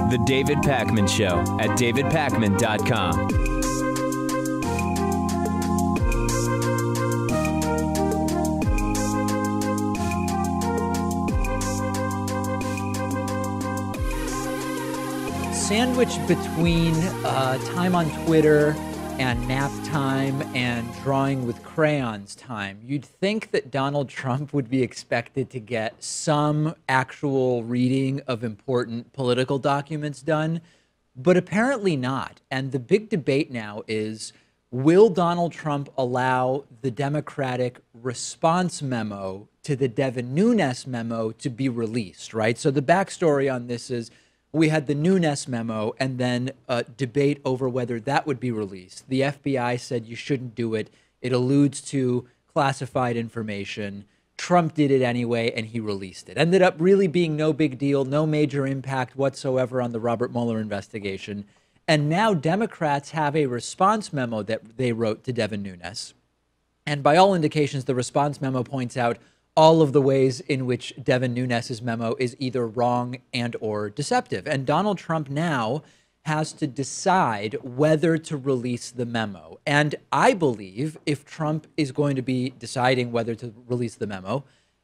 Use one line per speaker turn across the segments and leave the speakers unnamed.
The David Pakman Show at davidpakman.com.
Sandwiched between time on Twitter and nap time and drawing with crayons time, you'd think that Donald Trump would be expected to get some actual reading of important political documents done, but apparently not. And the big debate now is, will Donald Trump allow the Democratic response memo to the Devin Nunes memo to be released, right? So the backstory on this is, we had the Nunes memo and then a debate over whether that would be released. The FBI said you shouldn't do it. It alludes to classified information. Trump did it anyway, and he released it. Ended up really being no big deal, no major impact whatsoever on the Robert Mueller investigation. And now Democrats have a response memo that they wrote to Devin Nunes. And by all indications, the response memo points out all of the ways in which Devin Nunes' memo is either wrong and or deceptive. And Donald Trump now has to decide whether to release the memo. And I believe if Trump is going to be deciding whether to release the memo,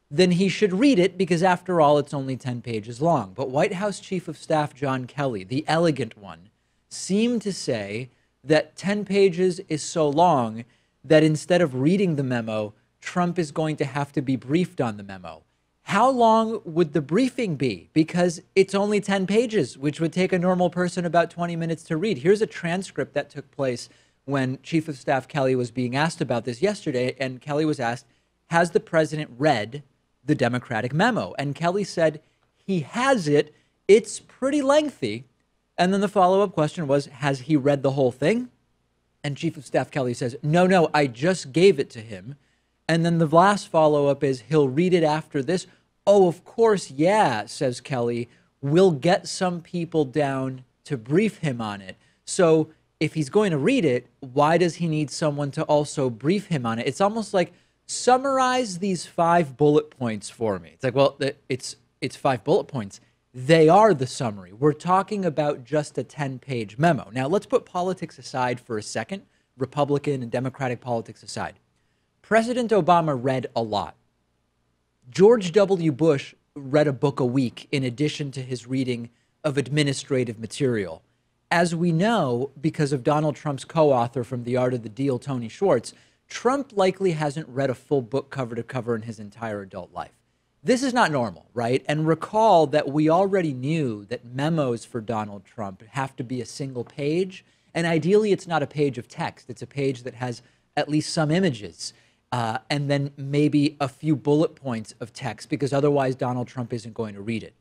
then he should read it, because after all, it's only 10 pages long. But White House Chief of Staff John Kelly, the elegant one, seemed to say that 10 pages is so long that instead of reading the memo, Trump is going to have to be briefed on the memo. How long would the briefing be? Because it's only 10 pages, which would take a normal person about 20 minutes to read. Here's a transcript that took place when Chief of Staff Kelly was being asked about this yesterday, and Kelly was asked, has the president read the Democratic memo? And Kelly said, he has it. It's pretty lengthy. And then the follow-up question was, has he read the whole thing? And Chief of Staff Kelly says, no, I just gave it to him. And then the last follow-up is, he'll read it after this. Oh, of course, yeah, says Kelly. We'll get some people down to brief him on it. So if he's going to read it, why does he need someone to also brief him on it? It's almost like, summarize these 5 bullet points for me. It's like, well, it's 5 bullet points. They are the summary. We're talking about just a 10-page memo. Now, let's put politics aside for a second, Republican and Democratic politics aside. President Obama read a lot. George W. Bush read a book a week in addition to his reading of administrative material. As we know, because of Donald Trump's co-author from The Art of the Deal, Tony Schwartz, Trump likely hasn't read a full book cover to cover in his entire adult life. This is not normal, right? And recall that we already knew that memos for Donald Trump have to be a single page, and ideally it's not a page of text. It's a page that has at least some images. And then maybe a few bullet points of text, because otherwise Donald Trump isn't going to read it.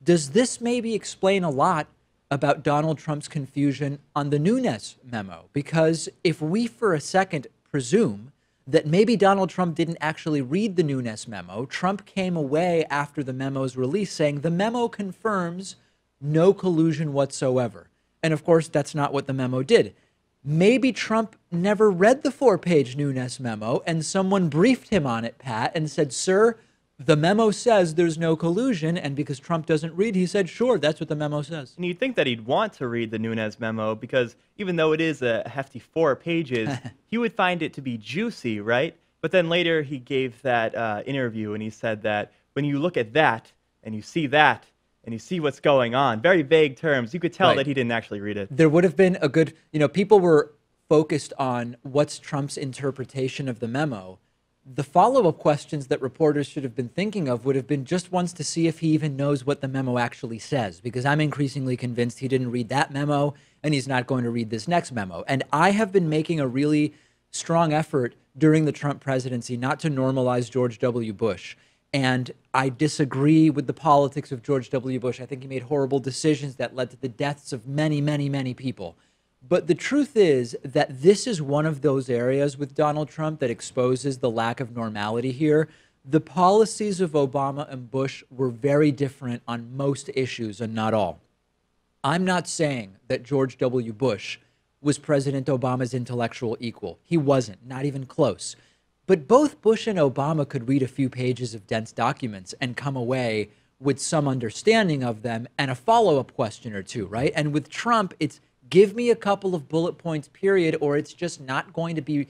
Does this maybe explain a lot about Donald Trump's confusion on the Nunes memo? Because if we for a second presume that maybe Donald Trump didn't actually read the Nunes memo, Trump came away after the memo's release saying the memo confirms no collusion whatsoever. And of course, that's not what the memo did. Maybe Trump never read the 4-page Nunes memo and someone briefed him on it, Pat, and said, sir, the memo says there's no collusion. And because Trump doesn't read, he said, sure, that's what the memo says.
And you'd think that he'd want to read the Nunes memo because even though it is a hefty 4 pages, he would find it to be juicy, right? But then later he gave that interview and he said that when you look at that and you see that, and you see what's going on, very vague terms, you could tell that he didn't actually read it.
There would have been a good, people were focused on what's Trump's interpretation of the memo. The follow-up questions that reporters should have been thinking of would have been just ones to see if he even knows what the memo actually says, because I'm increasingly convinced he didn't read that memo and he's not going to read this next memo. And I have been making a really strong effort during the Trump presidency not to normalize George W. Bush. And I disagree with the politics of George W. Bush. I think he made horrible decisions that led to the deaths of many, many, many people. But the truth is that this is one of those areas with Donald Trump that exposes the lack of normality here. The policies of Obama and Bush were very different on most issues and not all. I'm not saying that George W. Bush was President Obama's intellectual equal. He wasn't, not even close. But both Bush and Obama could read a few pages of dense documents and come away with some understanding of them and a follow-up question or two, right? And with Trump, it's give me a couple of bullet points, period, or it's just not going to be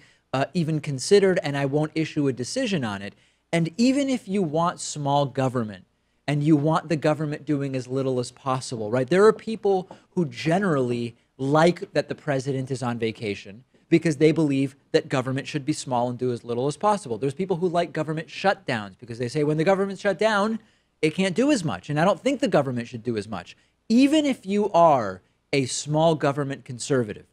even considered and I won't issue a decision on it. And even if you want small government and you want the government doing as little as possible, right? There are people who generally like that the president is on vacation because they believe that government should be small and do as little as possible. There's people who like government shutdowns because they say when the government's shut down, it can't do as much. And I don't think the government should do as much. Even if you are a small government conservative,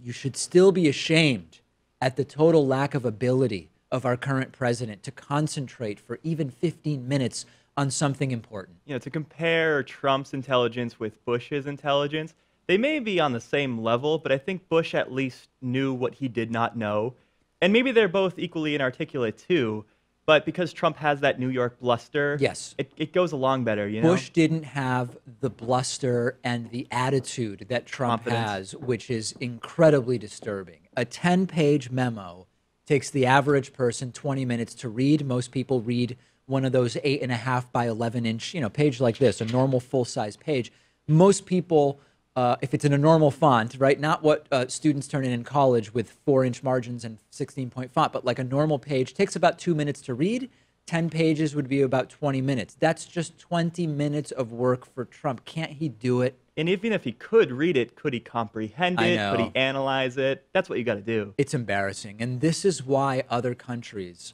you should still be ashamed at the total lack of ability of our current president to concentrate for even 15 minutes on something important.
You know, to compare Trump's intelligence with Bush's intelligence, they may be on the same level, but I think Bush at least knew what he did not know. And maybe they're both equally inarticulate too, but because Trump has that New York bluster,
yes,
it goes along better, you know?
Bush didn't have the bluster and the attitude that Trump has, which is incredibly disturbing. A 10-page memo takes the average person 20 minutes to read. Most people read one of those 8.5 by 11-inch, page like this, a normal full-size page. Most people, if it's in a normal font, right, not what students turn in college with 4-inch margins and 16-point font, but like a normal page, takes about 2 minutes to read. 10 pages would be about 20 minutes. That's just 20 minutes of work for Trump. Can't he do it?
And even if he could read it, could he comprehend it? Could he analyze it? That's what you got to do.
It's embarrassing. And this is why other countries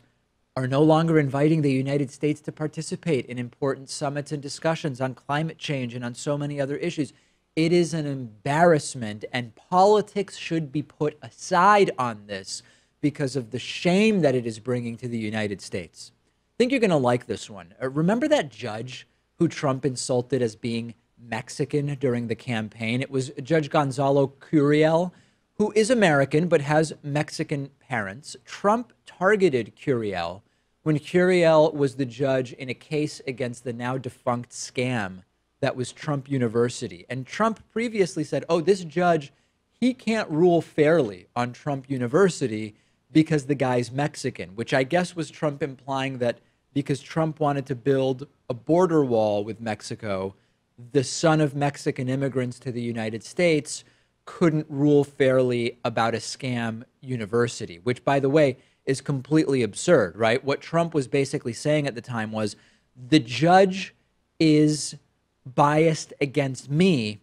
are no longer inviting the United States to participate in important summits and discussions on climate change and on so many other issues. It is an embarrassment, and politics should be put aside on this because of the shame that it is bringing to the United States. I think you're going to like this one. Remember that judge who Trump insulted as being Mexican during the campaign? It was Judge Gonzalo Curiel, who is American but has Mexican parents. Trump targeted Curiel when Curiel was the judge in a case against the now defunct scam that was Trump University. And Trump previously said, oh, this judge, he can't rule fairly on Trump University because the guy's Mexican, which I guess was Trump implying that because Trump wanted to build a border wall with Mexico, the son of Mexican immigrants to the United States couldn't rule fairly about a scam university, which, by the way, is completely absurd, right? What Trump was basically saying at the time was the judge is biased against me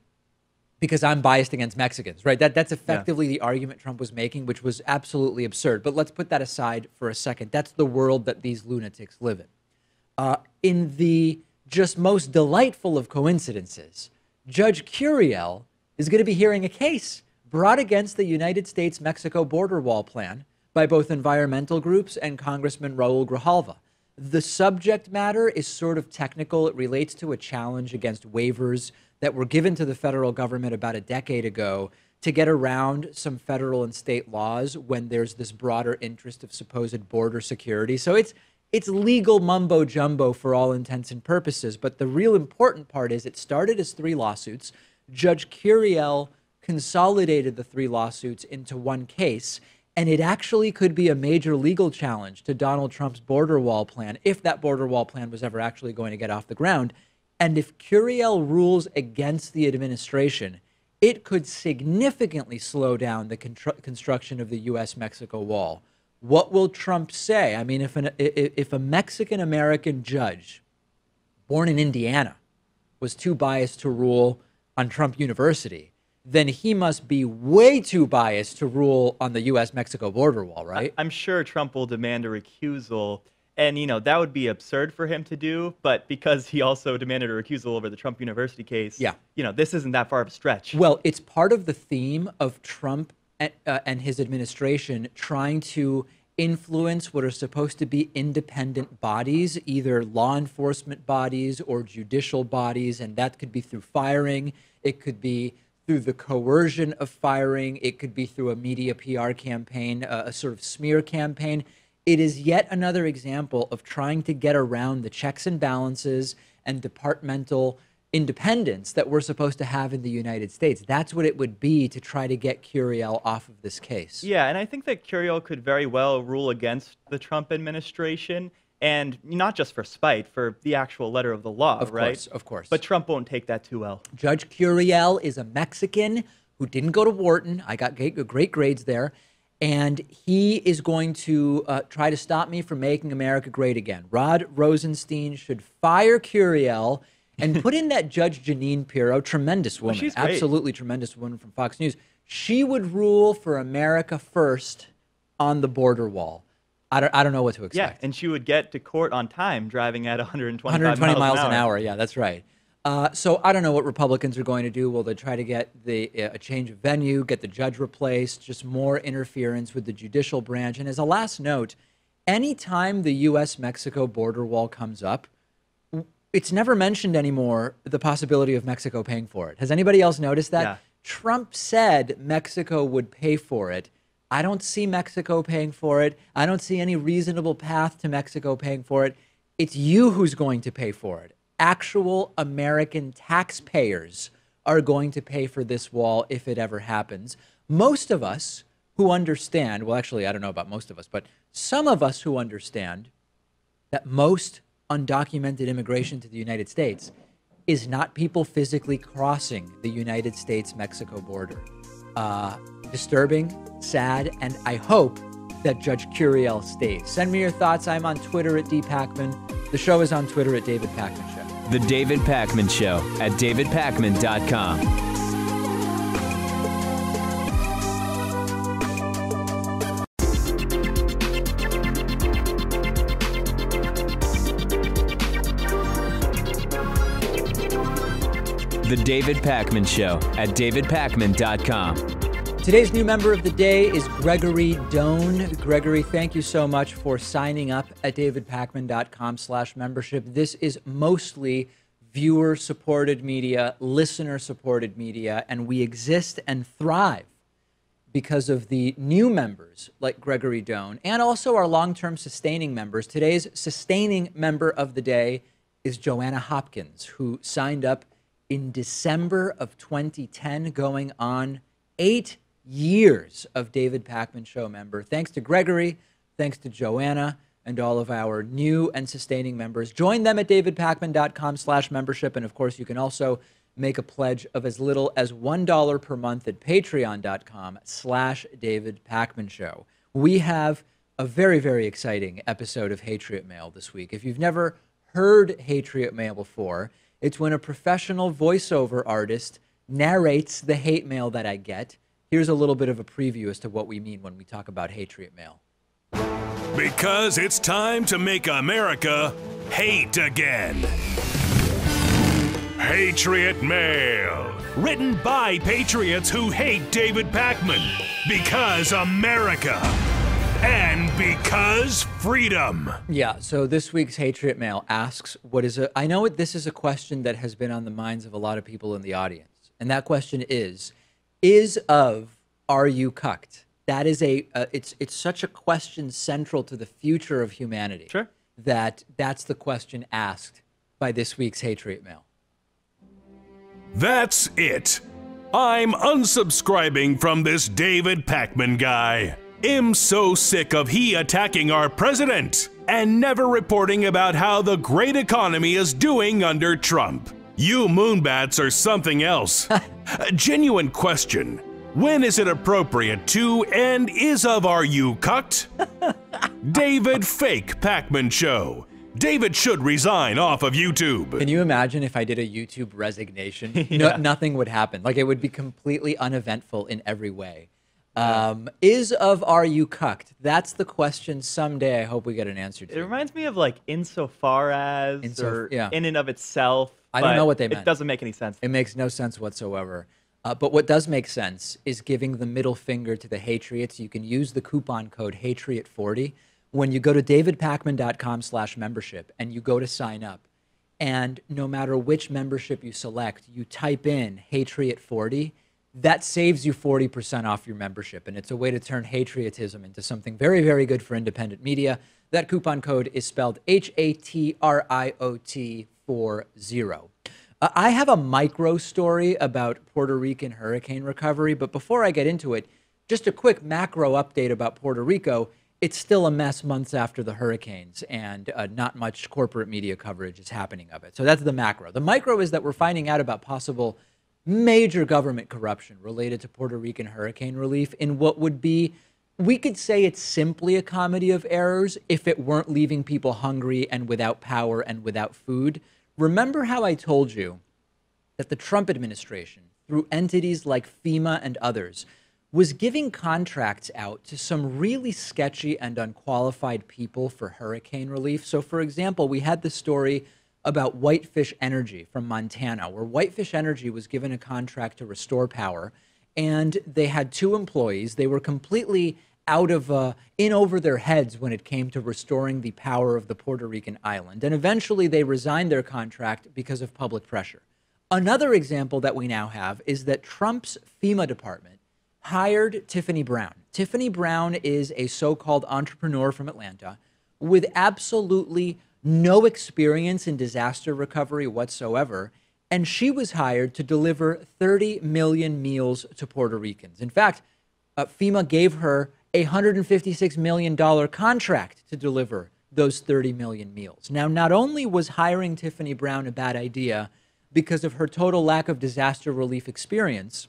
because I'm biased against Mexicans, right? That's effectively the argument Trump was making, which was absolutely absurd. But let's put that aside for a second. That's the world that these lunatics live in. In the just most delightful of coincidences, Judge Curiel is going to be hearing a case brought against the United States-Mexico border wall plan by both environmental groups and Congressman Raul Grijalva. The subject matter is sort of technical. It relates to a challenge against waivers that were given to the federal government about a decade ago to get around some federal and state laws when there's this broader interest of supposed border security. So it's legal mumbo jumbo for all intents and purposes. But the real important part is it started as 3 lawsuits. Judge Curiel consolidated the 3 lawsuits into one case. And it actually could be a major legal challenge to Donald Trump's border wall plan, if that border wall plan was ever actually going to get off the ground. And if Curiel rules against the administration, it could significantly slow down the construction of the U.S.-Mexico wall. What will Trump say? I mean, if a Mexican-American judge born in Indiana was too biased to rule on Trump University, then he must be way too biased to rule on the U.S.-Mexico border wall, right?
I'm sure Trump will demand a recusal, and, that would be absurd for him to do, but because he also demanded a recusal over the Trump University case, this isn't that far of a stretch.
Well, it's part of the theme of Trump and his administration trying to influence what are supposed to be independent bodies, either law enforcement bodies or judicial bodies, and that could be through firing, it could be through the coercion of firing. It could be through a media PR campaign, a sort of smear campaign. It is yet another example of trying to get around the checks and balances and departmental independence that we're supposed to have in the United States. That's what it would be to try to get Curiel off of this case.
Yeah, and I think that Curiel could very well rule against the Trump administration, and not just for spite, for the actual letter of the law, right?
Of course.
But Trump won't take that too well.
Judge Curiel is a Mexican who didn't go to Wharton. I got great grades there. And he is going to try to stop me from making America great again. Rod Rosenstein should fire Curiel and put in that Judge Jeanine Pirro, tremendous woman,
she's great.
Absolutely tremendous woman from Fox News. She would rule for America first on the border wall. I don't know what to expect.
Yeah, and she would get to court on time driving at
120 miles an hour. Yeah, that's right. So I don't know what Republicans are going to do. Will they try to get a change of venue, get the judge replaced, just more interference with the judicial branch? And as a last note, anytime the U.S.-Mexico border wall comes up, it's never mentioned anymore, the possibility of Mexico paying for it. Has anybody else noticed that?
Yeah.
Trump said Mexico would pay for it. I don't see Mexico paying for it. I don't see any reasonable path to Mexico paying for it. It's you who's going to pay for it. Actual American taxpayers are going to pay for this wall if it ever happens. Most of us who understand, well, actually, I don't know about most of us, but some of us who understand that most undocumented immigration to the United States is not people physically crossing the United States-Mexico border. Disturbing, sad, and I hope that Judge Curiel stays. Send me your thoughts. I'm on Twitter at DPacman. The show is on Twitter at David Pakman Show.
The David Pakman Show at davidpakman.com. The David Pakman Show at davidpakman.com.
Today's new member of the day is Gregory Doan. Gregory, thank you so much for signing up at davidpakman.com/membership. This is mostly viewer-supported media, listener-supported media, and we exist and thrive because of the new members like Gregory Doan and also our long-term sustaining members. Today's sustaining member of the day is Joanna Hopkins, who signed up in December of 2010, going on 8 years of David Pakman Show member. Thanks to Gregory, thanks to Joanna, and all of our new and sustaining members. Join them at davidpakman.com/membership. And of course, you can also make a pledge of as little as $1 per month at patreon.com/David Pakman Show. We have a very, very exciting episode of Hatriot Mail this week. If you've never heard Hatriot Mail before, it's when a professional voiceover artist narrates the hate mail that I get. Here's a little bit of a preview as to what we mean when we talk about Hatriot Mail.
Because it's time to make America hate again. Hatriot Mail. Written by patriots who hate David Pakman. Because America. And because freedom.
Yeah, so this week's Hatriot Mail asks, I know this is a question that has been on the minds of a lot of people in the audience. And that question is are you cucked? That is it's such a question central to the future of humanity.
Sure.
That's the question asked by this week's Hatriot Mail.
That's it. I'm unsubscribing from this David Pakman guy. I'm so sick of he attacking our president and never reporting about how the great economy is doing under Trump. You moonbats are something else. A genuine question. When is it appropriate to and is of are you cucked? David Fake Pakman Show. David should resign off of YouTube.
Can you imagine if I did a YouTube resignation?
Yeah.
Nothing would happen. Like, it would be completely uneventful in every way. Is of are you cucked? That's the question someday I hope we get an answer to.
It reminds me of like insofar as
yeah.
in and of itself.
I don't know what they meant.
It doesn't make any sense.
It makes no sense whatsoever. But what does make sense is giving the middle finger to the Hatriots. You can use the coupon code Hatriot40 when you go to davidpakman.com/membership and you go to sign up. And no matter which membership you select, you type in Hatriot40. That saves you 40% off your membership. And it's a way to turn Hatriotism into something very, very good for independent media. That coupon code is spelled Hatriot40. I have a micro story about Puerto Rican hurricane recovery, but before I get into it, just a quick macro update about Puerto Rico. It's still a mess months after the hurricanes, and not much corporate media coverage is happening of it. So that's the macro. The micro is that we're finding out about possible major government corruption related to Puerto Rican hurricane relief in what would be, we could say it's simply a comedy of errors if it weren't leaving people hungry and without power and without food. Remember how I told you that the Trump administration, through entities like FEMA and others, was giving contracts out to some really sketchy and unqualified people for hurricane relief? So, for example, we had the story about Whitefish Energy from Montana, where Whitefish Energy was given a contract to restore power, and they had 2 employees. They were completely out of, in over their heads when it came to restoring the power of the Puerto Rican island. And eventually they resigned their contract because of public pressure. Another example that we now have is that Trump's FEMA department hired Tiffany Brown. Tiffany Brown is a so-called entrepreneur from Atlanta with absolutely no experience in disaster recovery whatsoever, and she was hired to deliver 30 million meals to Puerto Ricans. In fact, FEMA gave her a $156 million contract to deliver those 30 million meals. Now, not only was hiring Tiffany Brown a bad idea because of her total lack of disaster relief experience,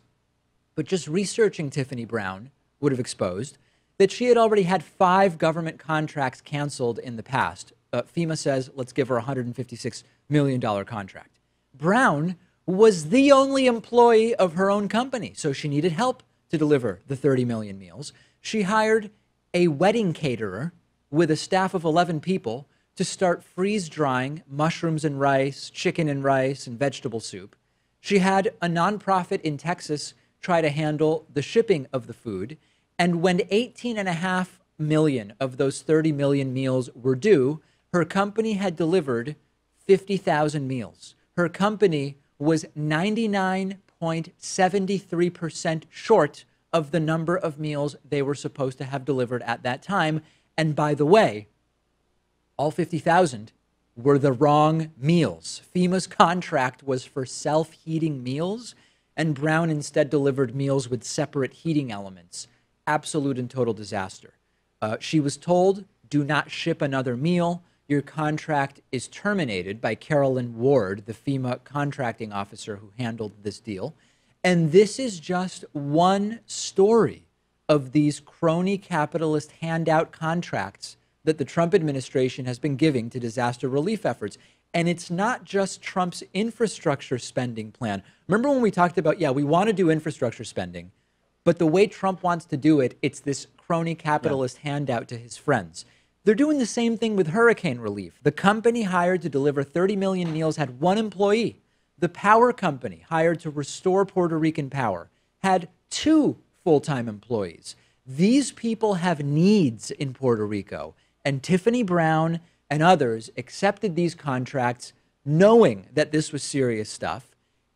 but just researching Tiffany Brown would have exposed that she had already had 5 government contracts canceled in the past. FEMA says, let's give her a $156 million contract. Brown was the only employee of her own company, so she needed help to deliver the 30 million meals. She hired a wedding caterer with a staff of 11 people to start freeze-drying mushrooms and rice, chicken and rice, and vegetable soup. She had a nonprofit in Texas try to handle the shipping of the food. And when 18.5 million of those 30 million meals were due, her company had delivered 50,000 meals. Her company was 99.73% short of the number of meals they were supposed to have delivered at that time. And by the way, all 50,000 were the wrong meals. FEMA's contract was for self-heating meals, and Brown instead delivered meals with separate heating elements. Absolute and total disaster. She was told, do not ship another meal. Your contract is terminated, by Carolyn Ward, the FEMA contracting officer who handled this deal. And this is just one story of these crony capitalist handout contracts that the Trump administration has been giving to disaster relief efforts. And it's not just Trump's infrastructure spending plan. Remember when we talked about, yeah, we want to do infrastructure spending, but the way Trump wants to do it, it's this crony capitalist handout to his friends. They're doing the same thing with hurricane relief. The company hired to deliver 30 million meals had 1 employee. The power company hired to restore Puerto Rican power had 2 full-time employees. These people have needs in Puerto Rico, and Tiffany Brown and others accepted these contracts knowing that this was serious stuff,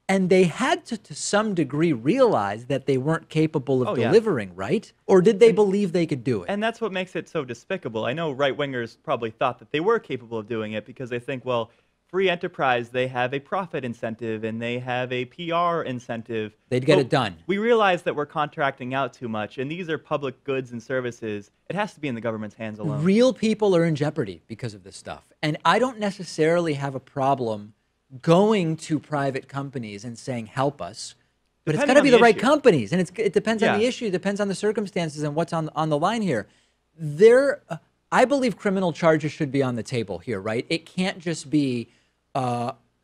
and they had to some degree realize that they weren't capable of delivering, right? Or did they believe they could do it?
And that's what makes it so despicable. I know right-wingers probably thought that they were capable of doing it because they think, well, free enterprise, they have a profit incentive and they have a PR incentive.
They'd get it done.
We realize that we're contracting out too much, and these are public goods and services. It has to be in the government's hands alone.
Real people are in jeopardy because of this stuff. And I don't necessarily have a problem going to private companies and saying, help us. But it's got to be the right companies. And it depends on the issue, depends on the circumstances and what's on the line here. I believe criminal charges should be on the table here, right? It can't just be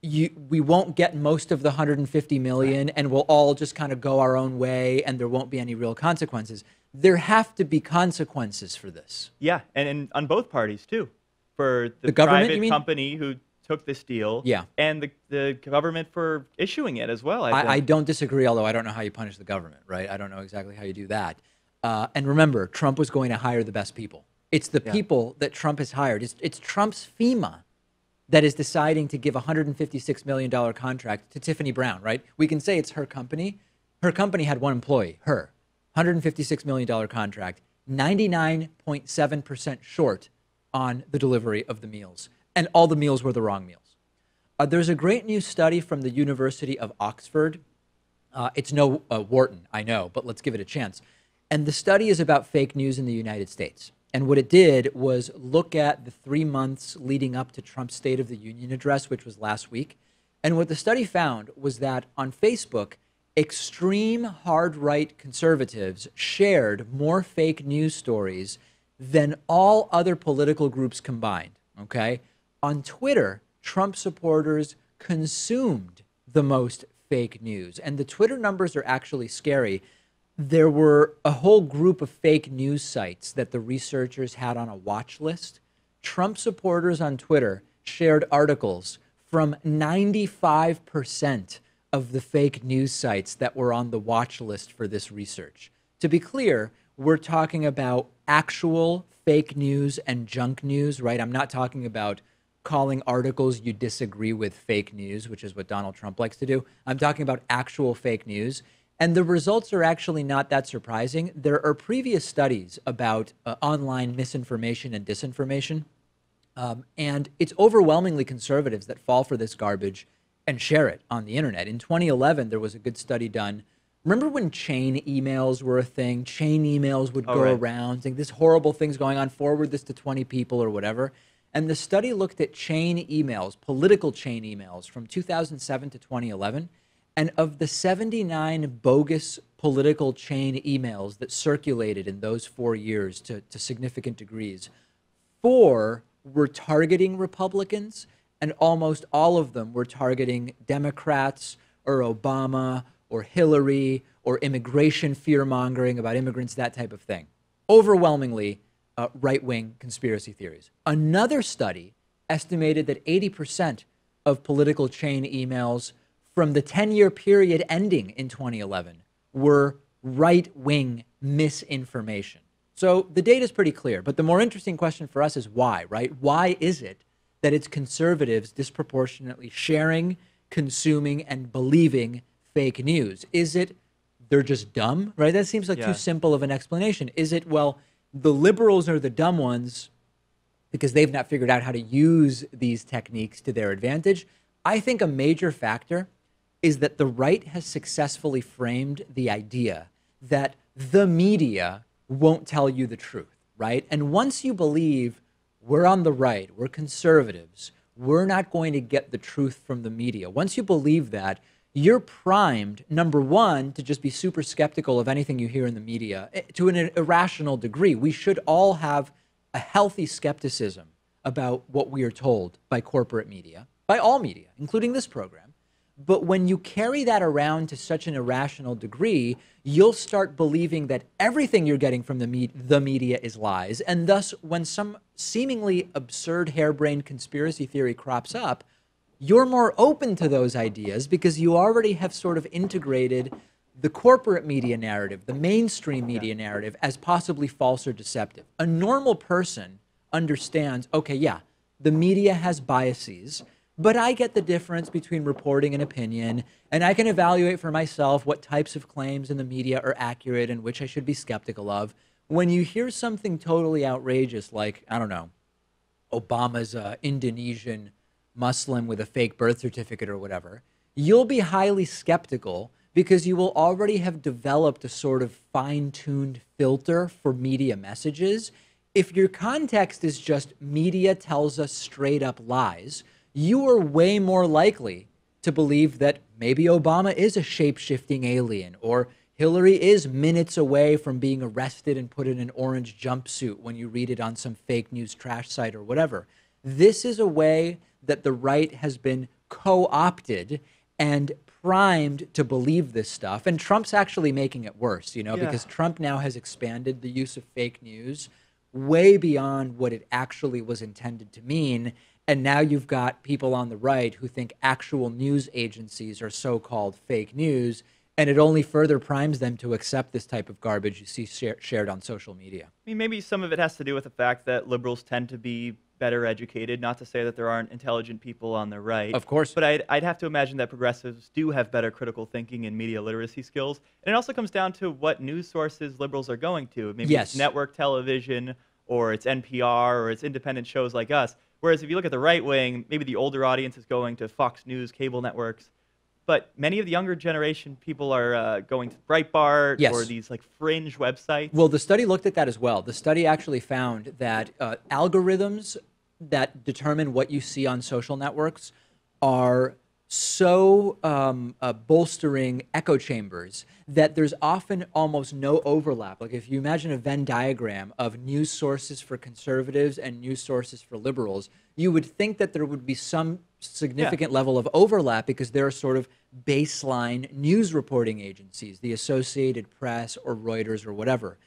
we won't get most of the 150 million and we'll all just kind of go our own way and there won't be any real consequences. There have to be consequences for this.
Yeah, and on both parties too. For the
government,
private company who took this deal, and the government for issuing it as well.
I don't disagree, although I don't know how you punish the government, right? I don't know exactly how you do that. And remember, Trump was going to hire the best people. It's the people that Trump has hired. It's Trump's FEMA that is deciding to give a $156 million contract to Tiffany Brown, right? We can say it's her company. Her company had 1 employee, her. $156 million contract, 99.7% short on the delivery of the meals. And all the meals were the wrong meals. There's a great new study from the University of Oxford. It's no Wharton, I know, but let's give it a chance. And the study is about fake news in the United States. And what it did was look at the 3 months leading up to Trump's State of the Union address, which was last week. And what the study found was that on Facebook, extreme hard-right conservatives shared more fake news stories than all other political groups combined, okay? On Twitter, Trump supporters consumed the most fake news. And the Twitter numbers are actually scary. There were a whole group of fake news sites that the researchers had on a watch list. Trump supporters on Twitter shared articles from 95% of the fake news sites that were on the watch list for this research. To be clear, we're talking about actual fake news and junk news, right? I'm not talking about calling articles you disagree with fake news, which is what Donald Trump likes to do. I'm talking about actual fake news. And the results are actually not that surprising. There are previous studies about online misinformation and disinformation. And it's overwhelmingly conservatives that fall for this garbage and share it on the internet. In 2011, there was a good study done. Remember when chain emails were a thing? Chain emails would go around saying this horrible thing's going on, forward this to 20 people or whatever. And the study looked at chain emails, political chain emails from 2007 to 2011. And of the 79 bogus political chain emails that circulated in those 4 years to significant degrees, 4 were targeting Republicans, and almost all of them were targeting Democrats or Obama or Hillary or immigration fear-mongering about immigrants, that type of thing. Overwhelmingly right-wing conspiracy theories. Another study estimated that 80% of political chain emails from the 10-year period ending in 2011 were right-wing misinformation. So the data is pretty clear, but the more interesting question for us is why, right? Why is it that it's conservatives disproportionately sharing, consuming, and believing fake news? Is it they're just dumb, right? That seems like too simple of an explanation. Is it, well, the liberals are the dumb ones because they've not figured out how to use these techniques to their advantage? I think a major factor is that the right has successfully framed the idea that the media won't tell you the truth, right? And once you believe we're on the right, we're conservatives, we're not going to get the truth from the media. Once you believe that, you're primed, number one, to just be super skeptical of anything you hear in the media to an irrational degree. We should all have a healthy skepticism about what we are told by corporate media, by all media, including this program. But when you carry that around to such an irrational degree, you'll start believing that everything you're getting from the media is lies. And thus, when some seemingly absurd, harebrained conspiracy theory crops up, you're more open to those ideas because you already have sort of integrated the corporate media narrative, the mainstream media narrative, as possibly false or deceptive. A normal person understands, okay, yeah, the media has biases, but I get the difference between reporting and opinion, and I can evaluate for myself what types of claims in the media are accurate and which I should be skeptical of. When you hear something totally outrageous like, I don't know, Obama's Indonesian Muslim with a fake birth certificate or whatever, you'll be highly skeptical because you will already have developed a sort of fine-tuned filter for media messages. If your context is just media tells us straight up lies, you are way more likely to believe that maybe Obama is a shape-shifting alien, or Hillary is minutes away from being arrested and put in an orange jumpsuit when you read it on some fake news trash site or whatever. This is a way that the right has been co-opted and primed to believe this stuff. And Trump's actually making it worse, you know, because Trump now has expanded the use of fake news way beyond what it actually was intended to mean. And now you've got people on the right who think actual news agencies are so-called fake news, and it only further primes them to accept this type of garbage you see shared on social media.
I mean, maybe some of it has to do with the fact that liberals tend to be better educated, not to say that there aren't intelligent people on the right.
Of course.
But I'd have to imagine that progressives do have better critical thinking and media literacy skills. And it also comes down to what news sources liberals are going to. Maybe it's network television or it's NPR, or it's independent shows like us. Whereas if you look at the right wing, maybe the older audience is going to Fox News, cable networks. But many of the younger generation people are going to Breitbart
Yes.
or these like fringe websites.
Well, the study looked at that as well. The study actually found that algorithms that determine what you see on social networks are so bolstering echo chambers that there's often almost no overlap. Like if you imagine a Venn diagram of news sources for conservatives and news sources for liberals, you would think that there would be some significant level of overlap because there are sort of baseline news reporting agencies, the Associated Press or Reuters or whatever.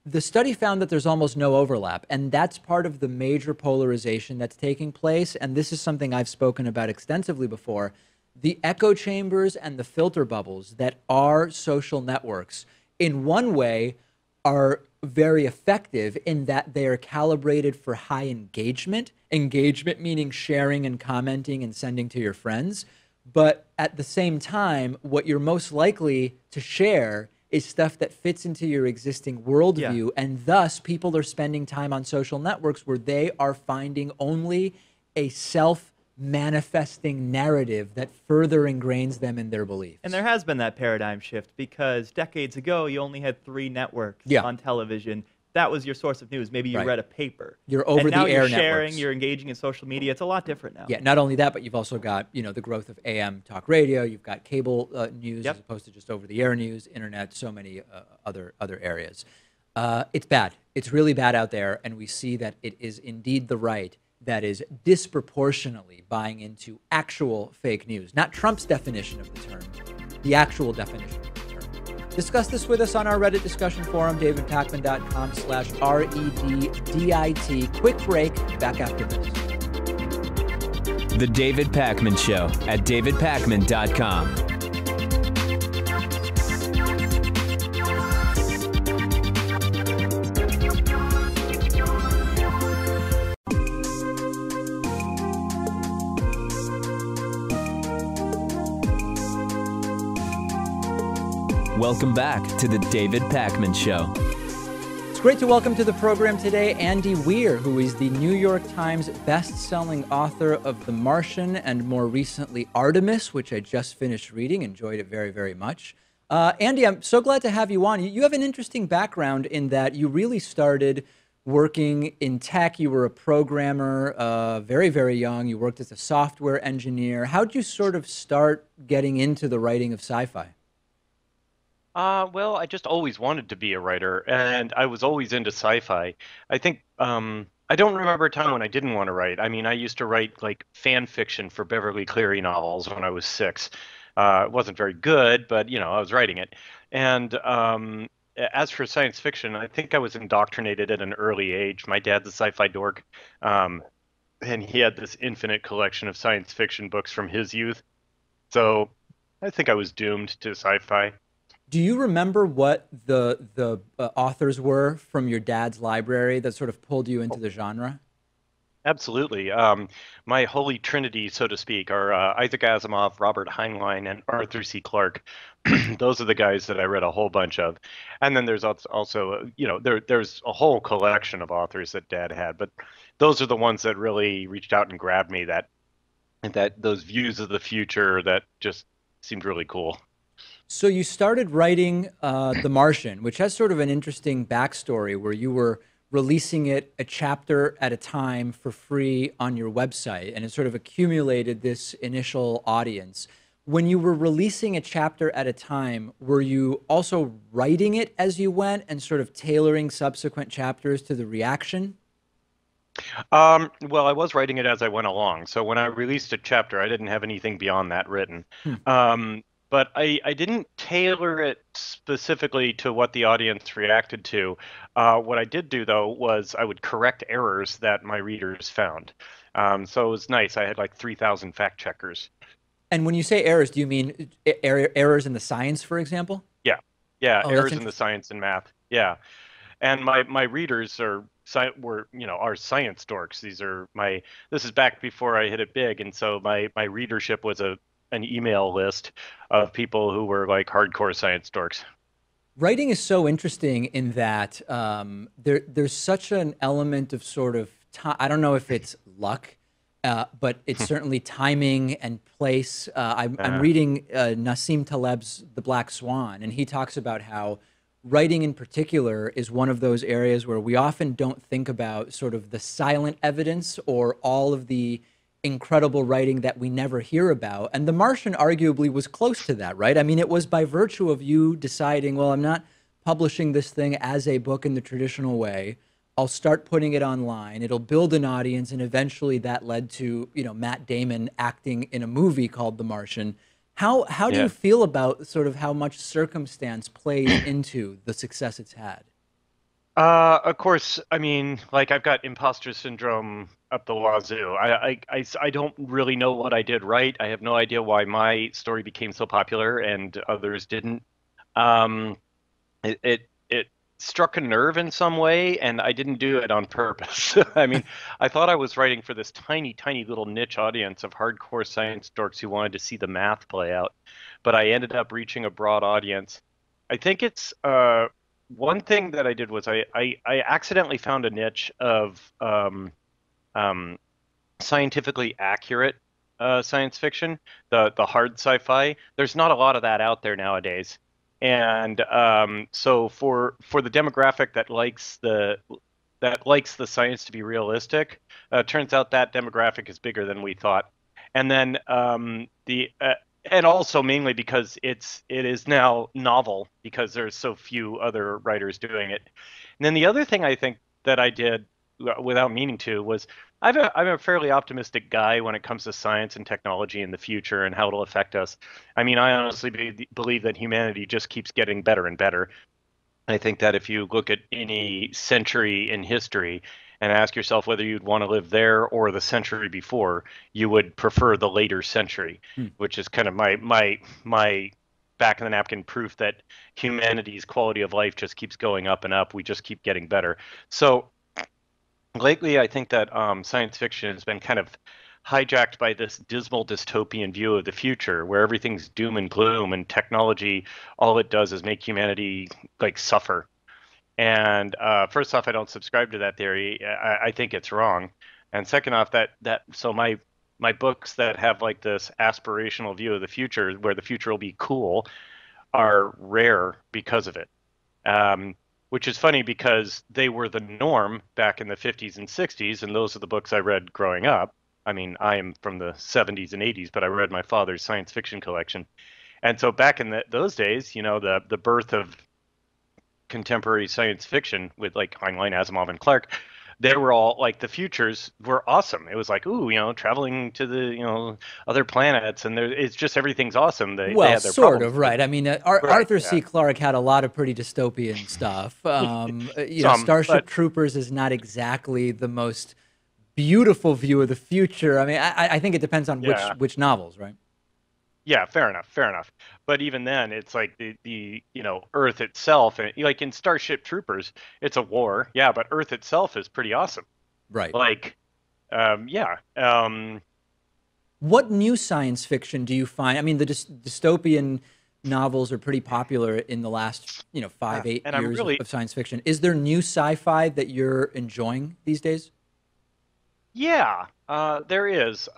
The study found that there's almost no overlap, and that's part of the major polarization that's taking place, and this is something I've spoken about extensively before. The echo chambers and the filter bubbles that are social networks, in one way, are very effective in that they are calibrated for high engagement. Engagement meaning sharing and commenting and sending to your friends. But at the same time, what you're most likely to share is stuff that fits into your existing worldview. And thus, people are spending time on social networks where they are finding only a self-manifesting narrative that further ingrains them in their beliefs.
And there has been that paradigm shift because decades ago, you only had 3 networks on television. That was your source of news. Maybe you read a paper.
You're over
and now
the air
you're sharing,
networks.
you're engaging in social media. It's a lot different now.
Yeah, not only that, but you've also got, you know, the growth of AM talk radio. You've got cable news as opposed to just over-the-air news, internet, so many other areas. It's bad. It's really bad out there, and we see that it is indeed the right that is disproportionately buying into actual fake news, not Trump's definition of the term, the actual definition of the term. Discuss this with us on our Reddit discussion forum, davidpakman.com/REDDIT. Quick break, back after this.
The David Pakman Show at davidpakman.com. Welcome back to the David Pakman Show.
It's great to welcome to the program today Andy Weir, who is the New York Times best-selling author of The Martian and more recently Artemis, which I just finished reading, enjoyed it very, very much. Andy, I'm so glad to have you on. You have an interesting background in that you really started working in tech. You were a programmer very, very young. You worked as a software engineer. How did you sort of start getting into the writing of sci-fi?
Well, I just always wanted to be a writer, and I was always into sci-fi. I think I don't remember a time when I didn't want to write. I mean, I used to write like fan fiction for Beverly Cleary novels when I was 6. It wasn't very good, but you know, I was writing it. And as for science fiction, I think I was indoctrinated at an early age. My dad's a sci-fi dork, and he had this infinite collection of science fiction books from his youth. So I think I was doomed to sci-fi.
Do you remember what the authors were from your dad's library that sort of pulled you into the genre?
Absolutely. My holy trinity, so to speak, are Isaac Asimov, Robert Heinlein, and Arthur C. Clarke. Those are the guys that I read a whole bunch of. And then there's also, you know, there's a whole collection of authors that Dad had, but those are the ones that really reached out and grabbed me, that those views of the future that just seemed really cool.
So you started writing The Martian, which has sort of an interesting backstory where you were releasing it a chapter at a time for free on your website, and it sort of accumulated this initial audience. When you were releasing a chapter at a time, were you also writing it as you went and sort of tailoring subsequent chapters to the reaction?
Well, I was writing it as I went along. So when I released a chapter, I didn't have anything beyond that written. But I didn't tailor it specifically to what the audience reacted to. What I did do, though, was I would correct errors that my readers found. So it was nice. I had like 3,000 fact checkers.
And when you say errors, do you mean errors in the science, for example?
Yeah,
Oh,
errors in the science and math. Yeah, and my readers are science dorks. This is back before I hit it big, and so my readership was an email list of people who were like hardcore science dorks.
Writing is so interesting in that there's such an element of sort of I don't know if it's luck, but it's certainly timing and place. I'm reading Nassim Taleb's The Black Swan, and he talks about how writing in particular is one of those areas where we often don't think about sort of the silent evidence or all of the incredible writing that we never hear about. And The Martian arguably was close to that, right? I mean, it was by virtue of you deciding, well, I'm not publishing this thing as a book in the traditional way. I'll start putting it online. It'll build an audience. And eventually that led to, you know, Matt Damon acting in a movie called The Martian. How do you feel about sort of how much circumstance plays into the success it's had?
Of course, I mean, like I've got imposter syndrome up the wazoo. I don't really know what I did right. I have no idea why my story became so popular and others didn't. It struck a nerve in some way, and I didn't do it on purpose. I mean, I thought I was writing for this tiny, tiny little niche audience of hardcore science dorks who wanted to see the math play out, but I ended up reaching a broad audience. I think it's one thing that I did was I accidentally found a niche of scientifically accurate science fiction, the hard sci-fi. There's not a lot of that out there nowadays, and so for the demographic that likes the science to be realistic, turns out that demographic is bigger than we thought. And then and also mainly because it is now novel because there's so few other writers doing it. And then the other thing I think that I did without meaning to was I'm a fairly optimistic guy when it comes to science and technology in the future and how it'll affect us. I mean, I honestly believe that humanity just keeps getting better and better. I think that if you look at any century in history and ask yourself whether you'd want to live there or the century before, you would prefer the later century, which is kind of my back of the napkin proof that humanity's quality of life just keeps going up and up. We just keep getting better. So lately, I think that science fiction has been kind of hijacked by this dismal dystopian view of the future where everything's doom and gloom, and technology, all it does is make humanity like suffer. And first off, I don't subscribe to that theory. I think it's wrong. And second off, so my books that have like this aspirational view of the future, where the future will be cool, are rare because of it. Which is funny because they were the norm back in the 50s and 60s, and those are the books I read growing up. I mean, I am from the 70s and 80s, but I read my father's science fiction collection. And so back in those days, you know, the birth of contemporary science fiction with like Heinlein, Asimov, and Clarke, they were all like, the futures were awesome. It was like, ooh, you know, traveling to the, you know, other planets, and it's just everything's awesome. They had their
sort
problems.
of, right. I mean, Arthur C. Clarke had a lot of pretty dystopian stuff. You know, Starship Troopers is not exactly the most beautiful view of the future. I mean, I think it depends on which novels, right?
Yeah, fair enough. But even then, it's like the you know, Earth itself, and like in Starship Troopers, it's a war, yeah, but Earth itself is pretty awesome,
right?
Like,
what new science fiction do you find? I mean, the dystopian novels are pretty popular in the last, you know, 8 years of science fiction. Is there new sci-fi that you're enjoying these days?
Yeah, there is.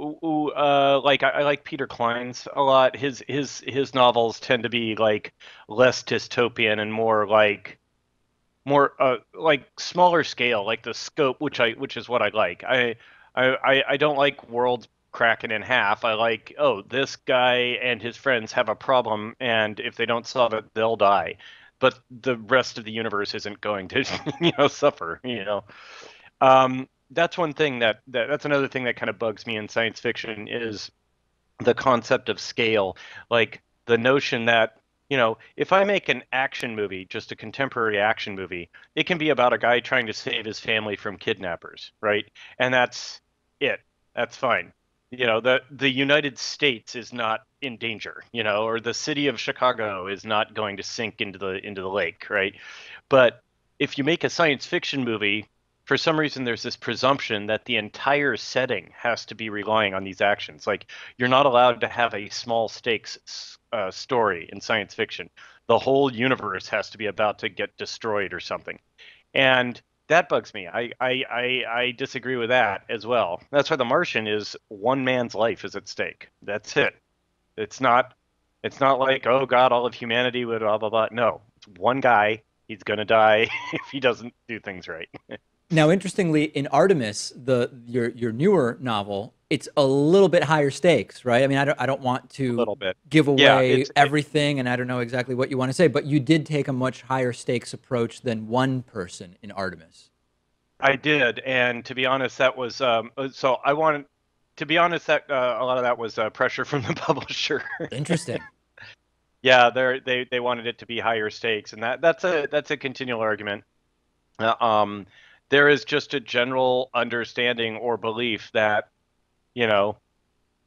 Like I like Peter Klein's a lot. His novels tend to be like less dystopian and more like smaller scale, like the scope, which is what I like. I don't like worlds cracking in half. I like, oh, this guy and his friends have a problem, and if they don't solve it, they'll die. But the rest of the universe isn't going to, you know, suffer, you know. That's one thing that's another thing that kind of bugs me in science fiction is the concept of scale, like the notion that, you know, if I make an action movie, just a contemporary action movie, it can be about a guy trying to save his family from kidnappers, right? And that's it. That's fine. You know, the United States is not in danger, you know, or the city of Chicago is not going to sink into the lake, right? But if you make a science fiction movie, for some reason, there's this presumption that the entire setting has to be relying on these actions. Like, you're not allowed to have a small stakes story in science fiction. the whole universe has to be about to get destroyed or something. And that bugs me. I disagree with that as well. That's why The Martian is one man's life is at stake. That's it. It's not like, oh God, all of humanity would blah blah blah. No, it's one guy. He's gonna die if he doesn't do things right.
Now, interestingly, in Artemis, your newer novel, it's a little bit higher stakes, right? I mean, I don't want to
A little bit.
give
Yeah,
away everything, and I don't know exactly what you want to say, but you did take a much higher stakes approach than one person in Artemis.
I did, and to be honest, that was so I wanted. To be honest, that a lot of that was pressure from the publisher.
Interesting.
Yeah, they wanted it to be higher stakes, and that's a continual argument. There is just a general understanding or belief that, you know,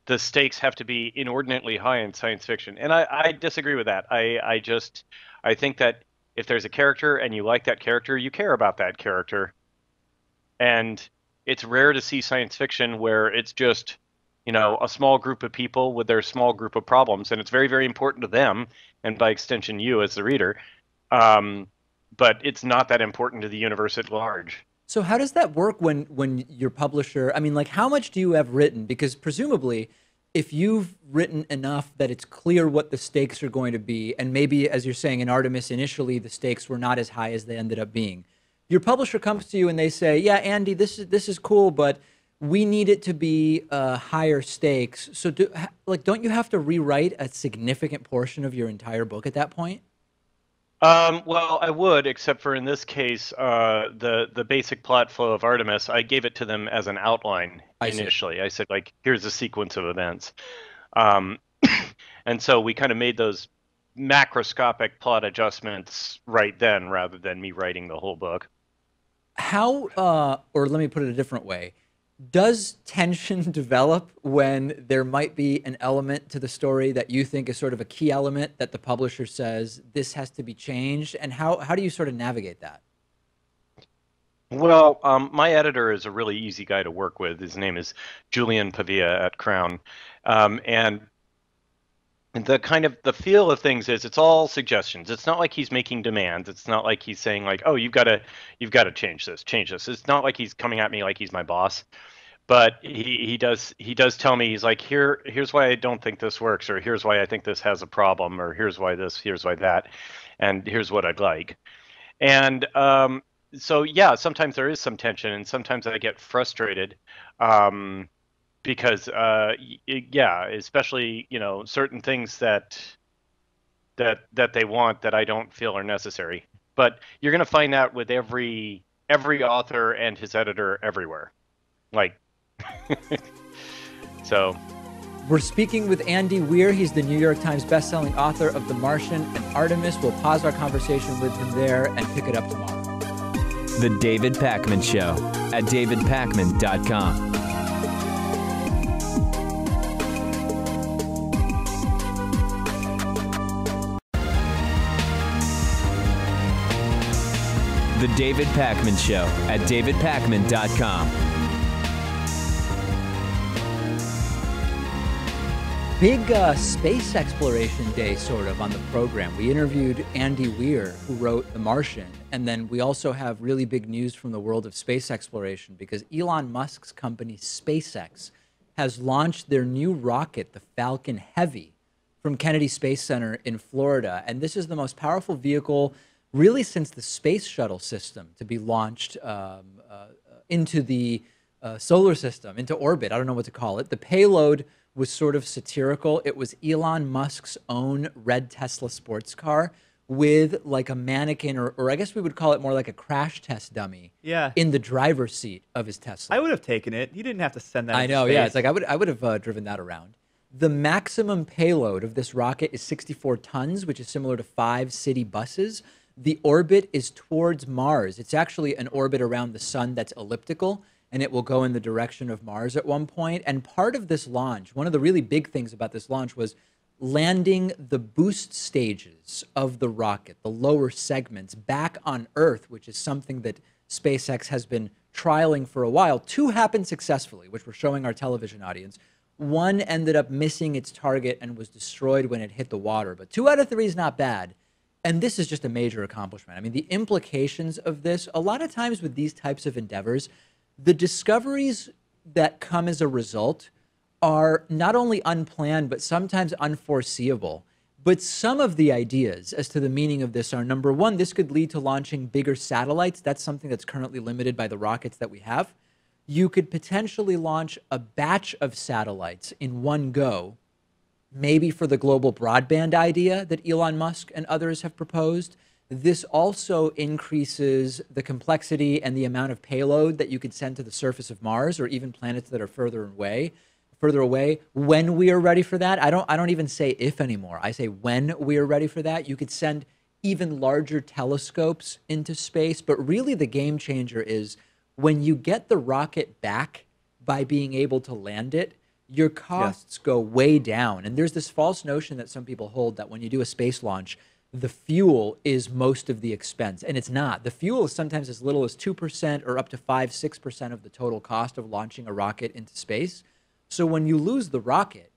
the stakes have to be inordinately high in science fiction, and I disagree with that. I think that if there's a character and you like that character, you care about that character, and it's rare to see science fiction where it's just, you know, a small group of people with their small group of problems, and it's very, very important to them, and by extension, you as the reader. But it's not that important to the universe at large.
So how does that work when your publisher, I mean, like, how much do you have written? Because presumably, if you've written enough that it's clear what the stakes are going to be, and maybe, as you're saying, in Artemis, initially the stakes were not as high as they ended up being, your publisher comes to you and they say, yeah, Andy, this is cool, but we need it to be higher stakes. So don't you have to rewrite a significant portion of your entire book at that point?
Well, I would, except for in this case, the basic plot flow of Artemis, I gave it to them as an outline initially. I said, like, here's a sequence of events. And so we kind of made those macroscopic plot adjustments right then, rather than me writing the whole book.
How, or let me put it a different way, does tension develop when there might be an element to the story that you think is sort of a key element that the publisher says this has to be changed? And how do you sort of navigate that?
Well, my editor is a really easy guy to work with. His name is Julian Pavia at Crown. And the kind of the feel of things is it's all suggestions. It's not like he's making demands. It's not like he's saying, like, oh, you've got to change this. It's not like he's coming at me like he's my boss. But he does tell me, he's like, here's why I don't think this works, or here's why I think this has a problem, or here's why this, here's why that, and here's what I'd like. And so yeah, sometimes there is some tension, and sometimes I get frustrated. Because yeah, especially, you know, certain things that they want that I don't feel are necessary. But you're going to find that with every author and his editor everywhere. Like, so.
We're speaking with Andy Weir. He's the New York Times bestselling author of The Martian and Artemis. We'll pause our conversation with him there and pick it up tomorrow.
The David Pakman Show at davidpakman.com. The David Pakman Show at davidpakman.com.
Big space exploration day sort of on the program. We interviewed Andy Weir, who wrote The Martian, and then we also have really big news from the world of space exploration because Elon Musk's company SpaceX has launched their new rocket, the Falcon Heavy, from Kennedy Space Center in Florida. And this is the most powerful vehicle really since the space shuttle system to be launched into the solar system, into orbit. I don't know what to call it. The payload was sort of satirical. It was Elon Musk's own red Tesla sports car with like a mannequin, or I guess we would call it more like a crash test dummy in the driver's seat of his Tesla.
I would have taken it. He didn't have to send that.
I know, yeah. It's like I would have driven that around. The maximum payload of this rocket is 64 tons, which is similar to 5 city buses. The orbit is towards Mars. It's actually an orbit around the sun that's elliptical, and it will go in the direction of Mars at one point. And part of this launch, one of the really big things about this launch was landing the boost stages of the rocket, the lower segments, back on Earth, which is something that SpaceX has been trialing for a while. 2 happened successfully, which we're showing our television audience. 1 ended up missing its target and was destroyed when it hit the water. But 2 out of 3 is not bad. And this is just a major accomplishment. I mean, the implications of this, a lot of times with these types of endeavors, the discoveries that come as a result are not only unplanned, but sometimes unforeseeable. But some of the ideas as to the meaning of this are, number one, this could lead to launching bigger satellites. That's something that's currently limited by the rockets that we have. You could potentially launch a batch of satellites in one go, maybe for the global broadband idea that Elon Musk and others have proposed. This also increases the complexity and the amount of payload that you could send to the surface of Mars or even planets that are further away. When we are ready for that, I don't even say if anymore. I say when we are ready for that. You could send even larger telescopes into space. But really the game changer is when you get the rocket back by being able to land it, your costs go way down. And there's this false notion that some people hold that when you do a space launch, the fuel is most of the expense. And it's not. The fuel is sometimes as little as 2% or up to 5-6% of the total cost of launching a rocket into space. So when you lose the rocket,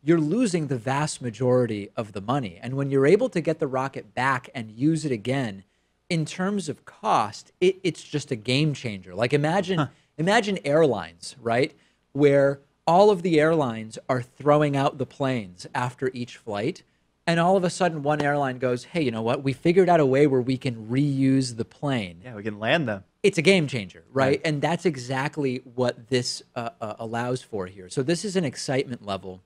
you're losing the vast majority of the money. And when you're able to get the rocket back and use it again, in terms of cost, it's just a game changer. Like imagine airlines, right? Where all of the airlines are throwing out the planes after each flight. And all of a sudden one airline goes, hey, you know what? We figured out a way where we can reuse the plane.
Yeah, we can land them.
It's a game changer, right? And that's exactly what this allows for here. So this is an excitement level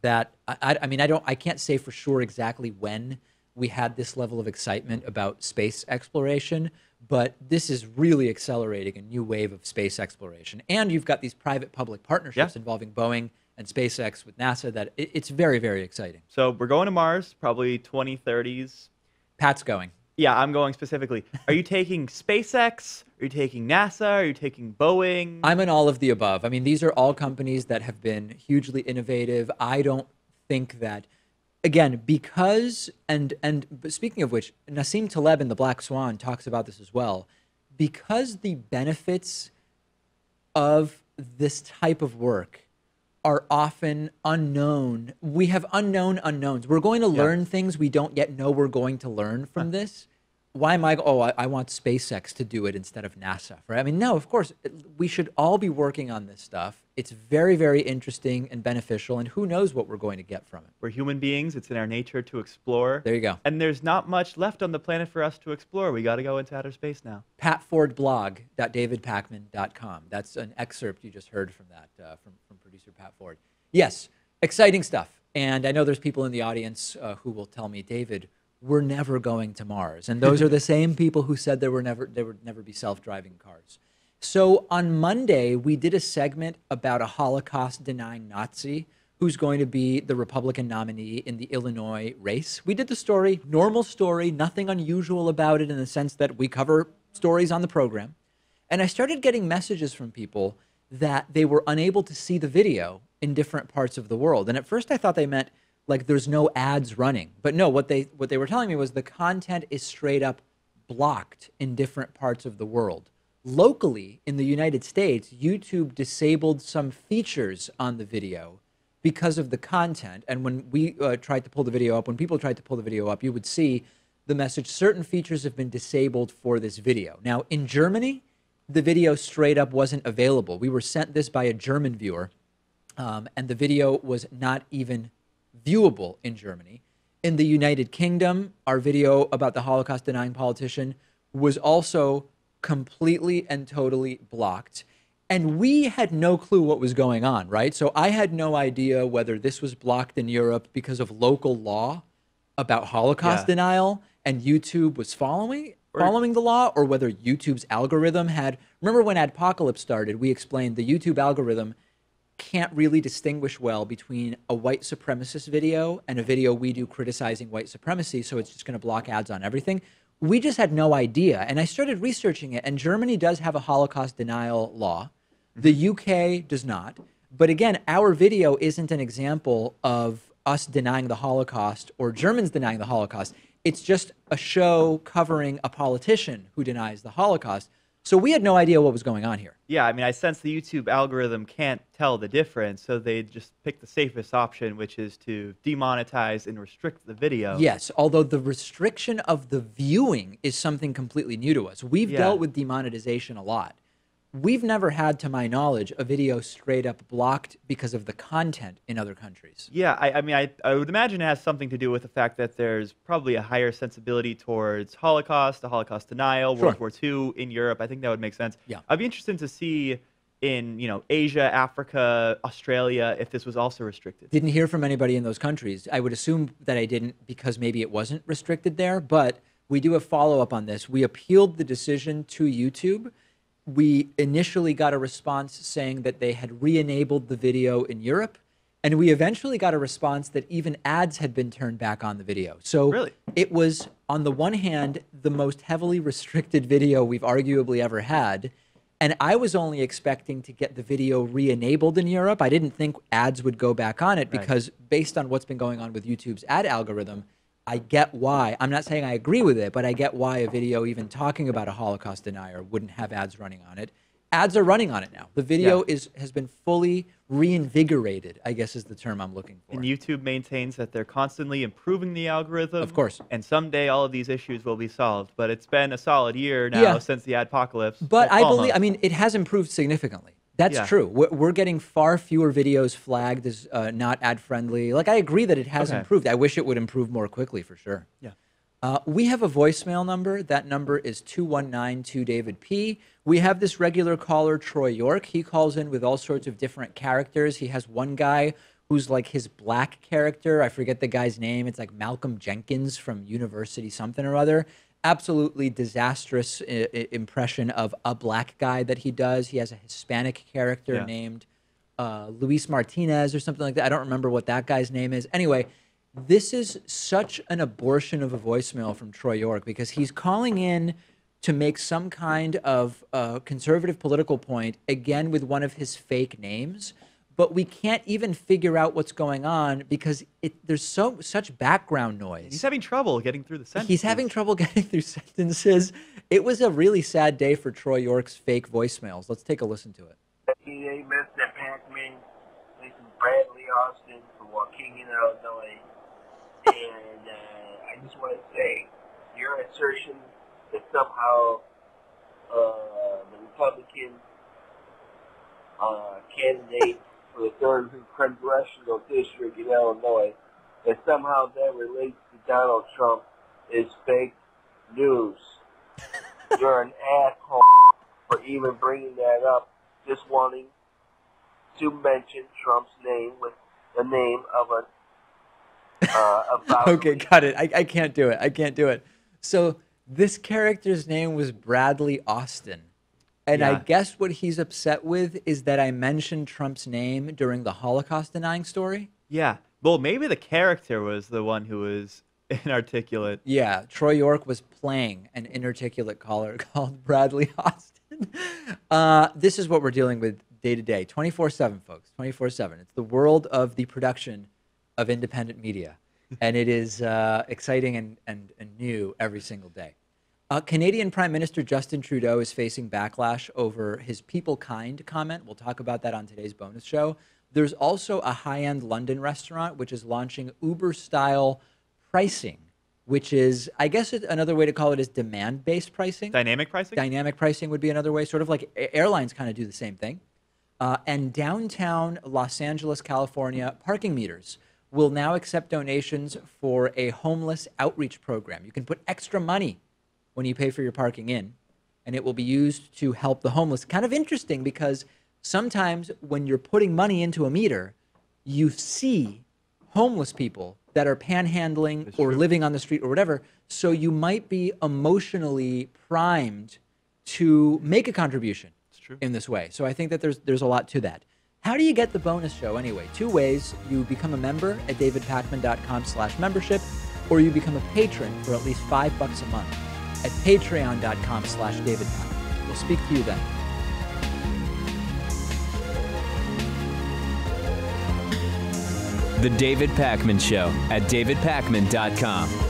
that I can't say for sure exactly when we had this level of excitement about space exploration, but this is really accelerating a new wave of space exploration. And you've got these private-public partnerships involving Boeing and SpaceX with NASA that it's very, very exciting.
So we're going to Mars, probably 2030s.
Pat's going.
Yeah, I'm going specifically. Are you taking SpaceX? Are you taking NASA? Are you taking Boeing?
I'm in all of the above. I mean, these are all companies that have been hugely innovative. I don't think that, again, because, and speaking of which, Nassim Taleb in The Black Swan talks about this as well, because the benefits of this type of work are often unknown. We have unknown unknowns. We're going to learn things we don't yet know we're going to learn from this. Why am I want SpaceX to do it instead of NASA, right? I mean, no, of course, we should all be working on this stuff. It's very, very interesting and beneficial, and who knows what we're going to get from it.
We're human beings. It's in our nature to explore.
There you go.
And there's not much left on the planet for us to explore. We got to go into outer space now.
patfordblog.davidpakman.com. That's an excerpt you just heard from that, from producer Pat Ford. Yes, exciting stuff. And I know there's people in the audience who will tell me, David, we're never going to Mars. And those are the same people who said there would never be self-driving cars. So on Monday, we did a segment about a Holocaust-denying Nazi who's going to be the Republican nominee in the Illinois race. We did the story, normal story, nothing unusual about it in the sense that we cover stories on the program. And I started getting messages from people that they were unable to see the video in different parts of the world. And at first I thought they meant like there's no ads running. But no, what they were telling me was the content is straight up blocked in different parts of the world. Locally, in the United States, YouTube disabled some features on the video because of the content. And when we tried to pull the video up, when people tried to pull the video up, you would see the message, certain features have been disabled for this video. Now, in Germany, the video straight up wasn't available. We were sent this by a German viewer, and the video was not even viewable in Germany. In the United Kingdom, our video about the Holocaust-denying politician was also completely and totally blocked. And we had no clue what was going on, right? So I had no idea whether this was blocked in Europe because of local law about Holocaust denial and YouTube was following the law, or whether YouTube's algorithm had... Remember when Adpocalypse started, we explained the YouTube algorithm can't really distinguish well between a white supremacist video and a video we do criticizing white supremacy, so it's just going to block ads on everything. We just had no idea, and I started researching it, and Germany does have a Holocaust denial law. The UK does not. But again, our video isn't an example of us denying the Holocaust or Germans denying the Holocaust. It's just a show covering a politician who denies the Holocaust. So we had no idea what was going on here.
Yeah, I mean, I sense the YouTube algorithm can't tell the difference, so they just pick the safest option, which is to demonetize and restrict the video.
Yes, although the restriction of the viewing is something completely new to us. We've dealt with demonetization a lot. We've never had, to my knowledge, a video straight up blocked because of the content in other countries.
Yeah, I mean, I would imagine it has something to do with the fact that there's probably a higher sensibility towards Holocaust, the Holocaust denial, World War II in Europe. I think that would make sense.
Yeah.
I'd be interested to see in, Asia, Africa, Australia, if this was also restricted.
Didn't hear from anybody in those countries. I would assume that I didn't because maybe it wasn't restricted there, but we do a follow-up on this. We appealed the decision to YouTube. We initially got a response saying that they had re-enabled the video in Europe, and we eventually got a response that even ads had been turned back on the video. So it was, on the one hand, the most heavily restricted video we've arguably ever had, and I was only expecting to get the video re-enabled in Europe. I didn't think ads would go back on it because based on what's been going on with YouTube's ad algorithm, I get why. I'm not saying I agree with it, but I get why a video even talking about a Holocaust denier wouldn't have ads running on it. Ads are running on it now. The video has been fully reinvigorated, I guess is the term I'm looking for.
And YouTube maintains that they're constantly improving the algorithm.
Of course.
And someday all of these issues will be solved. But it's been a solid year now since the adpocalypse.
But I believe, I mean, it has improved significantly. That's true. We're getting far fewer videos flagged as not ad-friendly. Like, I agree that it has improved. I wish it would improve more quickly, for sure.
Yeah.
We have a voicemail number. That number is 219-2-DAVID-P. We have this regular caller, Troy York. He calls in with all sorts of different characters. He has one guy who's like his black character. I forget the guy's name. It's like Malcolm Jenkins from University something or other. Absolutely disastrous impression of a black guy that he does. He has a Hispanic character named Luis Martinez or something like that. I don't remember what that guy's name is. Anyway, this is such an abortion of a voicemail from Troy York because he's calling in to make some kind of conservative political point, again with one of his fake names. But we can't even figure out what's going on because there's such background noise.
He's having trouble getting through the sentences.
He's having trouble getting through sentences. It was a really sad day for Troy York's fake voicemails. Let's take a listen to it.
Hey, Mr. Pac-Man. This is Bradley Austin from Waukegan, Illinois. And I just want to say, your assertion that somehow the Republican candidate for the 3rd Congressional District in Illinois, that somehow that relates to Donald Trump is fake news. You're an asshole for even bringing that up, just wanting to mention Trump's name with the name of a
Okay, got it. I can't do it. I can't do it. So this character's name was Bradley Austin. And I guess what he's upset with is that I mentioned Trump's name during the Holocaust denying story.
Yeah. Well, maybe the character was the one who was inarticulate.
Yeah. Troy York was playing an inarticulate caller called Bradley Austin. This is what we're dealing with day to day, 24/7, folks, 24/7. It's the world of the production of independent media. And it is exciting and new every single day. Canadian Prime Minister Justin Trudeau is facing backlash over his people kind comment. We'll talk about that on today's bonus show. There's also a high-end London restaurant which is launching Uber-style pricing, which is, I guess another way to call it is demand-based pricing.
Dynamic pricing?
Dynamic pricing would be another way, sort of like airlines kind of do the same thing. And downtown Los Angeles, California, parking meters will now accept donations for a homeless outreach program. You can put extra money when you pay for your parking in, and it will be used to help the homeless. Kind of interesting because sometimes when you're putting money into a meter, you see homeless people that are panhandling or living on the street or whatever, so you might be emotionally primed to make a contribution in this way. So I think that there's a lot to that. How do you get the bonus show anyway? 2 ways. You become a member at davidpakman.com/membership, or you become a patron for at least $5 a month at patreon.com/davidpakman. We'll speak to you then.
The David Pakman Show at davidpakman.com.